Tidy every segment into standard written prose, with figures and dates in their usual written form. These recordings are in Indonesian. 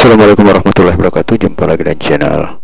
Assalamualaikum warahmatullahi wabarakatuh. Jumpa lagi di channel.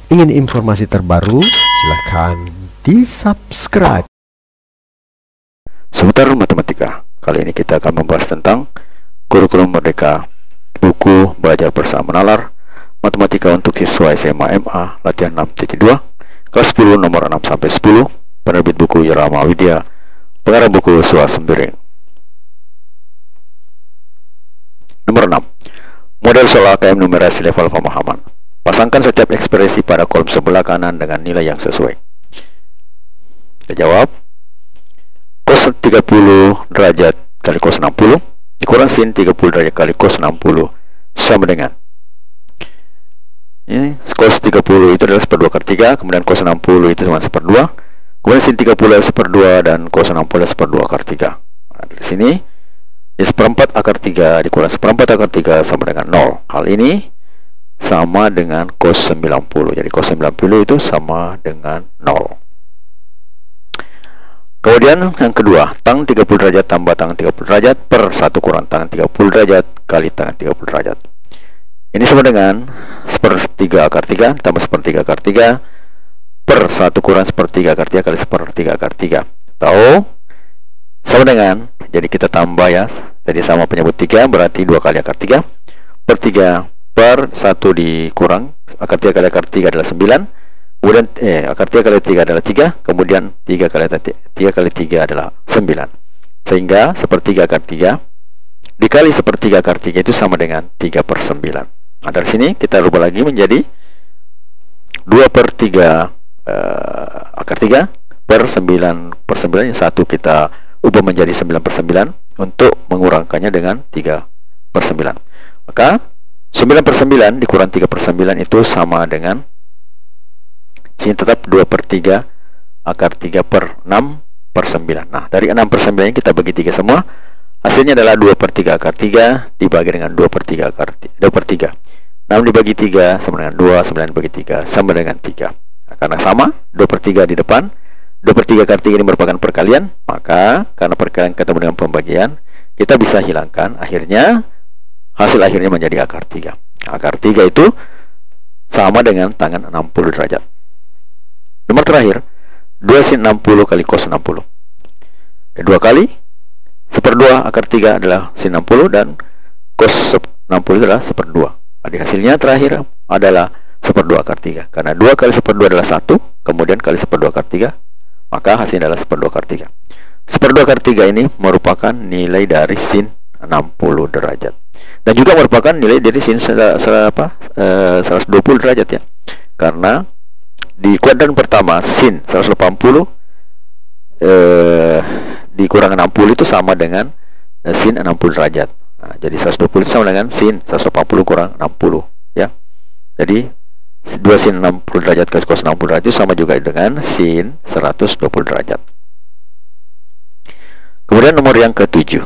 Ingin informasi terbaru? Silahkan di subscribe. Seputar matematika, kali ini kita akan membahas tentang kurikulum merdeka, buku belajar bersama nalar, matematika untuk siswa SMA MA, latihan 6.2, kelas 10 nomor 6-10, penerbit buku Yerama Widya, pengarang buku Swasembering. Nomor 6. Model soal AKM numerasi level pemahaman. Pasangkan setiap ekspresi pada kolom sebelah kanan dengan nilai yang sesuai. Kita jawab. Cos 30 derajat kali cos 60 dikurang sin 30 derajat kali cos 60 sama dengan ini, cos 30 itu adalah 1/2/3, kemudian cos 60 itu sama 1/2, kemudian sin 30 adalah 1/2 dan cos 60 adalah 1/2/3. Nah, dari sini ya 1/4/3 dikurang 1/4/3 sama dengan 0. Hal ini sama dengan cos 90. Jadi cos 90 itu sama dengan 0. Kemudian yang kedua, tang 30 derajat tambah tang 30 derajat per 1 kurang tang 30 derajat kali tang 30 derajat. Ini sama dengan 1/3/3 tambah 1/3/3 per 1 kurang 1/3/3 kali 1/3/3. Tahu? Sama dengan, jadi kita tambah ya. Jadi sama penyebut 3 berarti 2 kali akar 3 per 3 per 1 dikurang akar 3 kali akar 3 adalah 9. Kemudian akar 3 kali 3 adalah 3, kemudian 3 kali 3 adalah 9. Sehingga 1/3 akar 3 dikali 1/3 akar 3 itu sama dengan 3/9. Nah, dari sini kita rubah lagi menjadi 2/3 akar 3 per 9/9, yang satu kita ubah menjadi 9/9 untuk mengurangkannya dengan 3/9. Maka 9/9 dikurang 3/9 itu sama dengan sini tetap 2/3 akar 3 per 6/9. Nah, dari 6/9 ini kita bagi 3 semua. Hasilnya adalah 2/3 akar 3 dibagi dengan 2/3 akar 2/3. 6 dibagi 3 sama dengan 2, 9 dibagi 3 sama dengan 3. Nah, karena sama 2/3 di depan, 2/3 akar 3 ini merupakan perkalian, maka karena perkalian ketemu dengan pembagian, kita bisa hilangkan. Akhirnya hasil akhirnya menjadi akar 3. Nah, akar 3 itu sama dengan tangan 60 derajat. Nomor terakhir, 2 sin 60 kali cos 60. Dan 2 kali 1/2 akar 3 adalah sin 60 dan cos 60 adalah 1/2. Jadi hasilnya terakhir adalah 1/2 akar 3. Karena 2 kali 1/2 adalah 1, kemudian kali 1/2 akar 3, maka hasilnya adalah 1/2 akar 3. 1/2 akar 3 ini merupakan nilai dari sin 60 derajat. Dan juga merupakan nilai dari sin 120 derajat ya. Karena di kuadran pertama sin 180 dikurang 60 itu sama dengan sin 60 derajat. Nah, jadi 120 itu sama dengan sin 180 kurang 60 ya. Jadi 2 sin 60 derajat kali cos 60 derajat itu sama juga dengan sin 120 derajat. Kemudian nomor yang ke-7.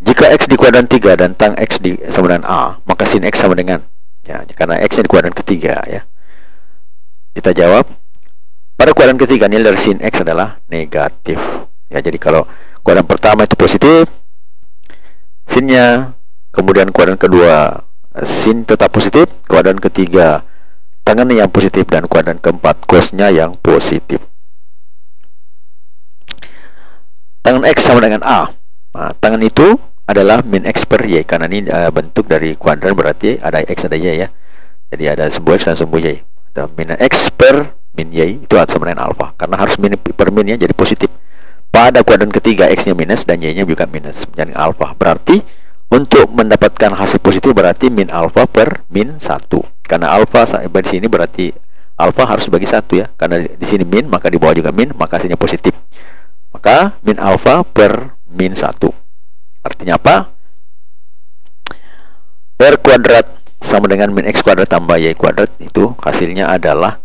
Jika x di kuadran 3 dan tang x sama dengan a, maka sin x sama dengan ya, karena x nya di kuadran ketiga ya. Kita jawab, pada kuadran ketiga nilai dari sin x adalah negatif. Ya, jadi kalau kuadran pertama itu positif sinnya, kemudian kuadran kedua sin tetap positif, kuadran ketiga tangannya yang positif, dan kuadran keempat cosnya yang positif. Tangan x sama dengan a. Nah, tangan itu adalah min x per y, karena ini bentuk dari kuadran berarti ada x ada y ya. Jadi ada sumbu x dan sumbu y. Ada min x per min y itu sama dengan alpha, karena harus min per min ya, jadi positif. Pada kuadran ketiga x nya minus dan y nya juga minus, jadi alpha. Berarti untuk mendapatkan hasil positif berarti min alpha per min 1. Karena alpha di sini berarti alpha harus bagi 1 ya. Karena di sini min, maka di bawah juga min, maka hasilnya positif. Maka min alpha per min 1. Artinya apa? R kuadrat sama dengan min x kuadrat tambah y kuadrat, itu hasilnya adalah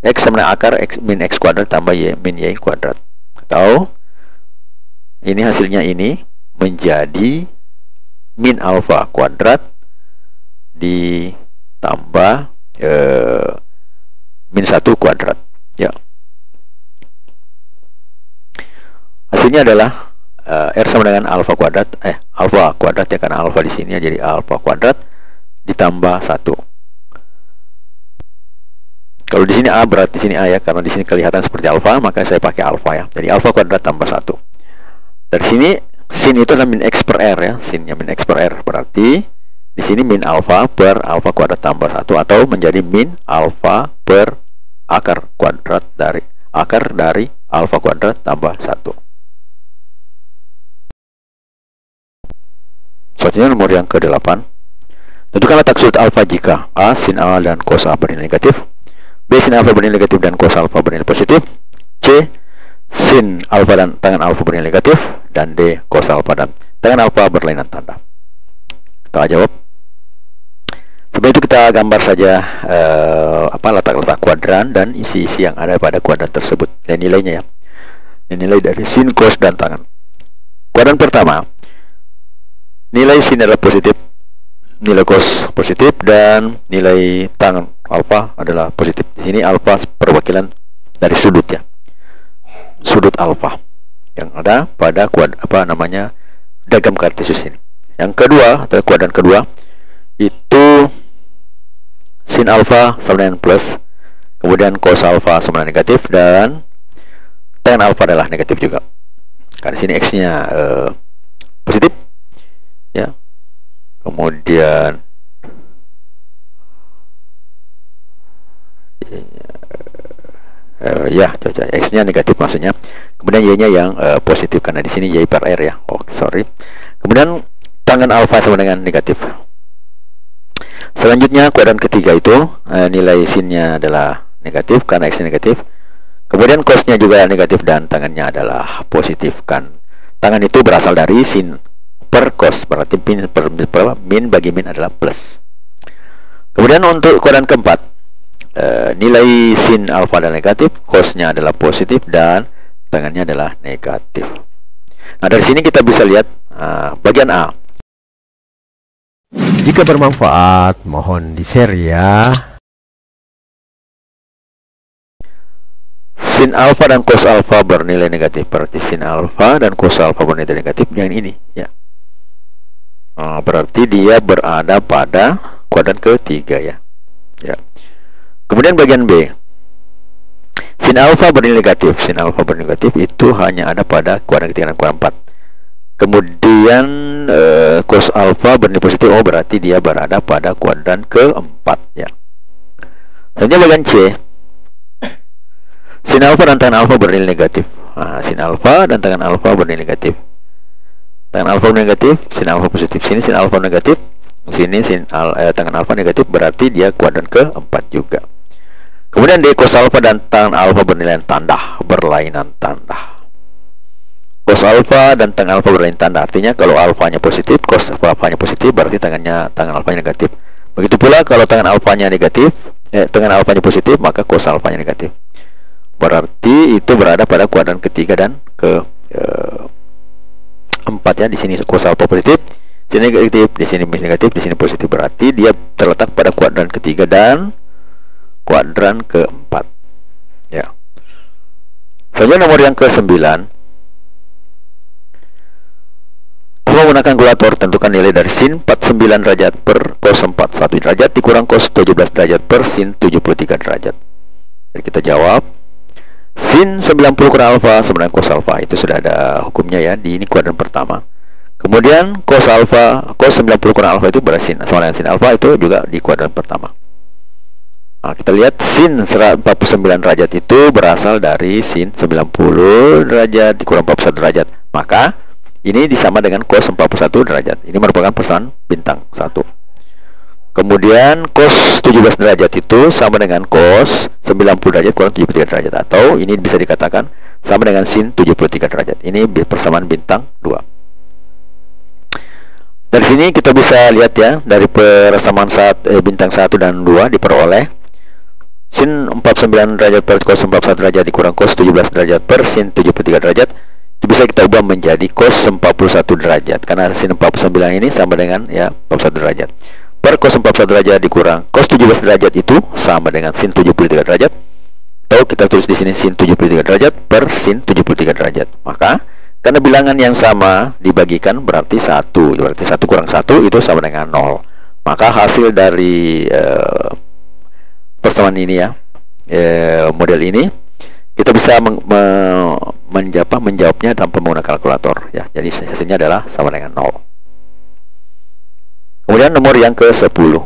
x sama dengan akar x min x kuadrat tambah y min y kuadrat. Atau ini hasilnya ini menjadi min alpha kuadrat ditambah min 1 kuadrat ya. Hasilnya adalah R sama dengan alfa kuadrat, alfa kuadrat ya, karena alfa di sini ya, jadi alfa kuadrat ditambah 1. Kalau di sini A berarti di sini A ya, karena di sini kelihatan seperti alfa, maka saya pakai alfa ya. Jadi alfa kuadrat tambah 1. Dari sini sin itu adalah min X per R ya, sinnya min X per R, berarti di sini min alfa per alfa kuadrat tambah 1, atau menjadi min alfa per akar dari alfa kuadrat tambah 1. Selanjutnya nomor yang ke-8. Tentukan letak sudut alfa jika A sin A dan cos A bernilai negatif, B sin alfa bernilai negatif dan cos alfa bernilai positif, C sin alfa dan tangan alfa bernilai negatif, dan D cos alfa dan tangan alfa berlainan tanda. Kita jawab. Sebelum itu kita gambar saja letak-letak kuadran dan isi-isi yang ada pada kuadran tersebut dan nilainya ya. Nilai dari sin, cos, dan tangan. Kuadran pertama, nilai sin adalah positif, nilai cos positif, dan nilai tangan alfa adalah positif. Di sini alfa perwakilan dari sudut ya, sudut alfa yang ada pada diagram kartesius ini. Yang kedua, atau kuadran kedua, itu sin alfa sama dengan plus, kemudian cos alfa sama dengan negatif, dan tan alfa adalah negatif juga. Karena sini x-nya positif ya. Kemudian x-nya negatif maksudnya. Kemudian y-nya yang positif karena di sini y per r ya. Kemudian tangan alfa sama dengan negatif. Selanjutnya kuadran ketiga itu nilai sinnya adalah negatif karena x negatif. Kemudian cosnya juga negatif dan tangannya adalah positif kan. Tangan itu berasal dari sin per cos, berarti min bagi min adalah plus. Kemudian untuk kuadran keempat, nilai sin alfa adalah negatif, cosnya adalah positif, dan tangannya adalah negatif. Nah dari sini kita bisa lihat bagian A. Jika bermanfaat, mohon di-share ya. Sin alfa dan cos alfa bernilai negatif, berarti sin alfa dan cos alfa bernilai negatif yang ini ya. Berarti dia berada pada kuadran ketiga ya. Kemudian bagian B, sin alfa bernilai negatif. Sin alfa bernilai negatif itu hanya ada pada kuadran ketiga dan kuadran 4. Kemudian cos alfa bernilai positif, berarti dia berada pada kuadran keempat ya. Selanjutnya bagian C, sin alfa dan tangan alfa bernilai negatif. Sin alfa dan tangan alfa bernilai negatif. Tangan alfa negatif, sin alfa positif. Sini sin alfa negatif, sini tangan alfa negatif, berarti dia kuadran keempat juga. Kemudian D, cos alfa dan tangan alfa berlainan tanda. Cos alfa dan tangan alfa berlainan tanda, artinya kalau alfanya positif, cos alfanya positif, berarti tangan alfanya negatif. Begitu pula kalau tangan alfanya negatif, tangan alfanya positif, maka cos alfanya negatif. Berarti itu berada pada kuadran ketiga dan keempat ya. Di sini cos alfa positif, di sini negatif, di sini negatif, di sini positif. Berarti dia terletak pada kuadran ketiga dan kuadran keempat ya. Selanjutnya nomor yang ke-9, menggunakan kalkulator tentukan nilai dari sin 49 derajat per cos 41 derajat dikurang cos 17 derajat per sin 73 derajat. Jadi kita jawab, sin 90 kurang alfa sama dengan cos alfa, itu sudah ada hukumnya ya, di ini kuadran pertama. Kemudian cos 90 kurang alfa itu berarti sama dengan sin alfa, itu juga di kuadran pertama. Nah, kita lihat sin 49 derajat itu berasal dari sin 90 derajat dikurang 41 derajat. Maka ini disama dengan cos 41 derajat. Ini merupakan persamaan bintang 1. Kemudian cos 17 derajat itu sama dengan cos 90 derajat kurang 73 derajat, atau ini bisa dikatakan sama dengan sin 73 derajat. Ini persamaan bintang 2. Dari sini kita bisa lihat ya, dari persamaan bintang 1 dan 2 diperoleh sin 49 derajat per cos 41 derajat dikurang cos 17 derajat per sin 73 derajat itu bisa kita ubah menjadi cos 41 derajat, karena sin 49 ini sama dengan ya 41 derajat per cos 41 derajat dikurang cos 17 derajat itu sama dengan sin 73 derajat, atau kita tulis di sini sin 73 derajat per sin 73 derajat. Maka Karena bilangan yang sama dibagikan berarti 1. Berarti 1 kurang 1 itu sama dengan 0. Maka hasil dari persamaan ini ya, model ini, kita bisa menjawabnya tanpa menggunakan kalkulator ya. Jadi hasilnya adalah sama dengan 0. Kemudian nomor yang ke-10.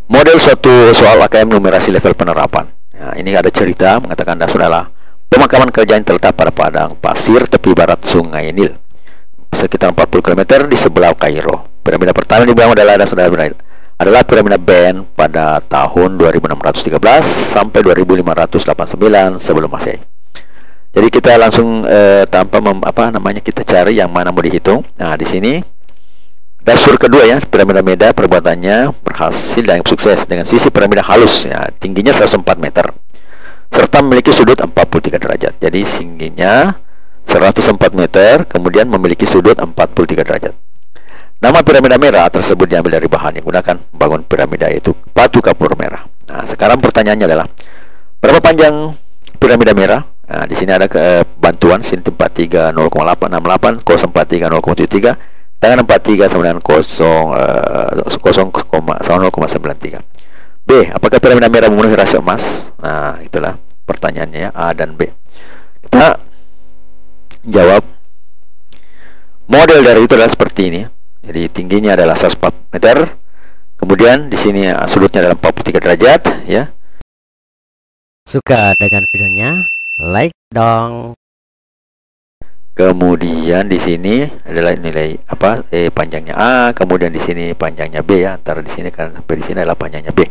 Model suatu soal AKM numerasi level penerapan. Nah, ini ada cerita mengatakan dasar adalah pemakaman kerja yang terletak pada padang pasir tepi barat Sungai Nil, sekitar 40 km di sebelah Kairo. Piramida pertama dibangun adalah piramida Ben pada tahun 2613 sampai 2589 sebelum Masehi. Jadi kita langsung tanpa kita cari yang mana mau dihitung. Nah, di sini dasar kedua ya, piramida Meda perbuatannya berhasil dan sukses dengan sisi piramida halus ya, tingginya 104 meter serta memiliki sudut 43 derajat. Jadi tingginya 104 meter kemudian memiliki sudut 43 derajat. Nama piramida merah tersebut diambil dari bahan yang digunakan membangun piramida, yaitu batu kapur merah. Nah, sekarang pertanyaannya adalah berapa panjang piramida merah? Nah, di sini ada bantuan sin 43 0,868, cos 43 0,73, tangan 43 sama dengan 0,93. B. Apakah piramida merah memenuhi rasio emas? Nah, itulah pertanyaannya ya, A dan B. Kita jawab. Model dari itu adalah seperti ini. Jadi tingginya adalah 104 meter. Kemudian di sini sudutnya adalah 43 derajat ya. Suka dengan videonya? Like dong. Kemudian di sini adalah nilai panjangnya A, kemudian di sini panjangnya B ya. Antara di sini kan sampai di sini adalah panjangnya B.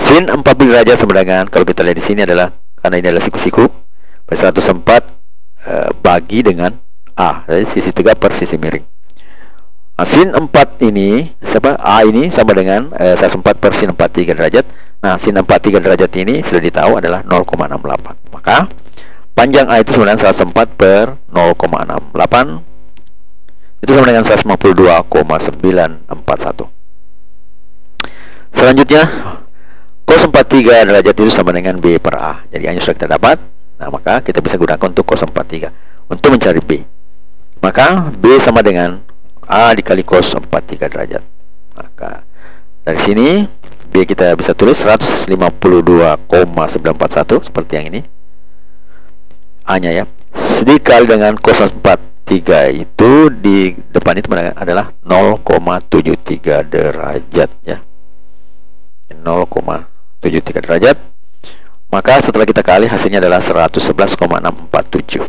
Sin 40 derajat sama dengan, kalau kita lihat di sini adalah karena ini adalah siku-siku, 104 bagi dengan A, jadi sisi tegak per sisi miring. Nah, sin 4 ini A ini sama dengan 104 per sin 43 derajat. Nah, sin 43 derajat ini sudah ditahu adalah 0,68. Maka panjang A itu sama dengan 104 per 0,68, itu sama dengan 152,941. Selanjutnya cos 43 derajat itu sama dengan B per A. Jadi A nya sudah kita dapat. Nah, maka kita bisa gunakan untuk cos 43 untuk mencari B. Maka B sama dengan A dikali cos 43 derajat. Maka dari sini B kita bisa tulis 152,941 seperti yang ini. A nya ya, dikali dengan cos 43 itu di depan itu adalah 0,73 derajat ya, 0,73 derajat. Maka setelah kita kali hasilnya adalah 111,647.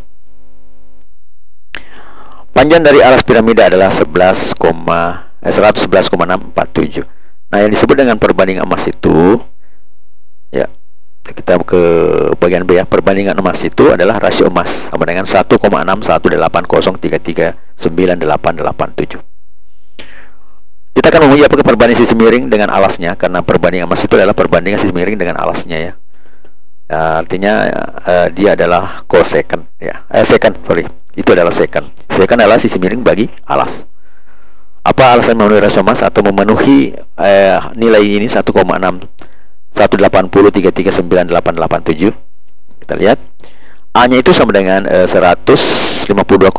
Panjang dari alas piramida adalah 111,647. Nah, yang disebut dengan perbandingan emas itu ya, kita ke bagian B ya. Perbandingan emas itu adalah rasio emas sama dengan 1,61803398887. Kita akan menguji apakah perbandingan sisi miring dengan alasnya, karena perbandingan emas itu adalah perbandingan sisi miring dengan alasnya ya. Artinya dia adalah cosecant ya. Itu adalah secant. Secant adalah sisi miring bagi alas. Apa alasan memenuhi rasio emas atau memenuhi nilai ini 1,61803398887? Kita lihat A nya itu sama dengan 152,941.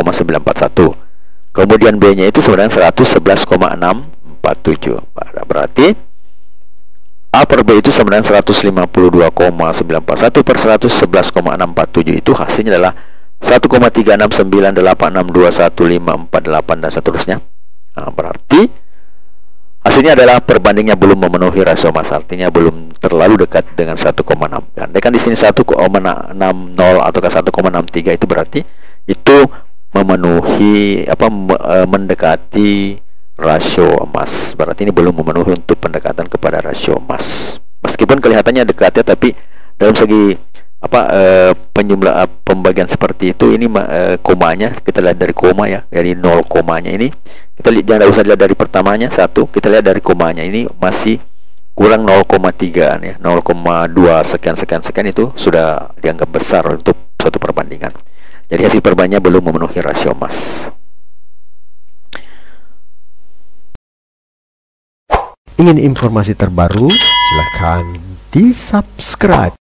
Kemudian B nya itu sama dengan 111,647. Berarti A per B itu sama dengan 152,941 per 111,647. Itu hasilnya adalah 1,36986211548 dan seterusnya. Nah, berarti hasilnya adalah perbandingnya belum memenuhi rasio emas, artinya belum terlalu dekat dengan 1,6. Andaikan di sini 1,60 atau 1,63 itu berarti itu memenuhi mendekati rasio emas. Berarti ini belum memenuhi untuk pendekatan kepada rasio emas. Meskipun kelihatannya dekat ya, tapi dalam segi pembagian seperti itu, ini komanya kita lihat dari koma ya, dari 0 komanya ini kita lihat, jangan usah lihat dari pertamanya 1, kita lihat dari komanya ini masih kurang 0,3 ya, 0,2 sekian itu sudah dianggap besar untuk suatu perbandingan. Jadi hasil perbandingannya belum memenuhi rasio emas. Ingin informasi terbaru? Silahkan di subscribe.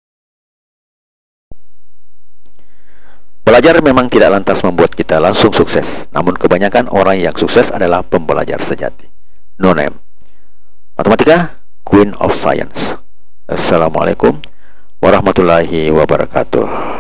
Belajar memang tidak lantas membuat kita langsung sukses, namun kebanyakan orang yang sukses adalah pembelajar sejati. No name. Matematika, Queen of Science. Assalamualaikum warahmatullahi wabarakatuh.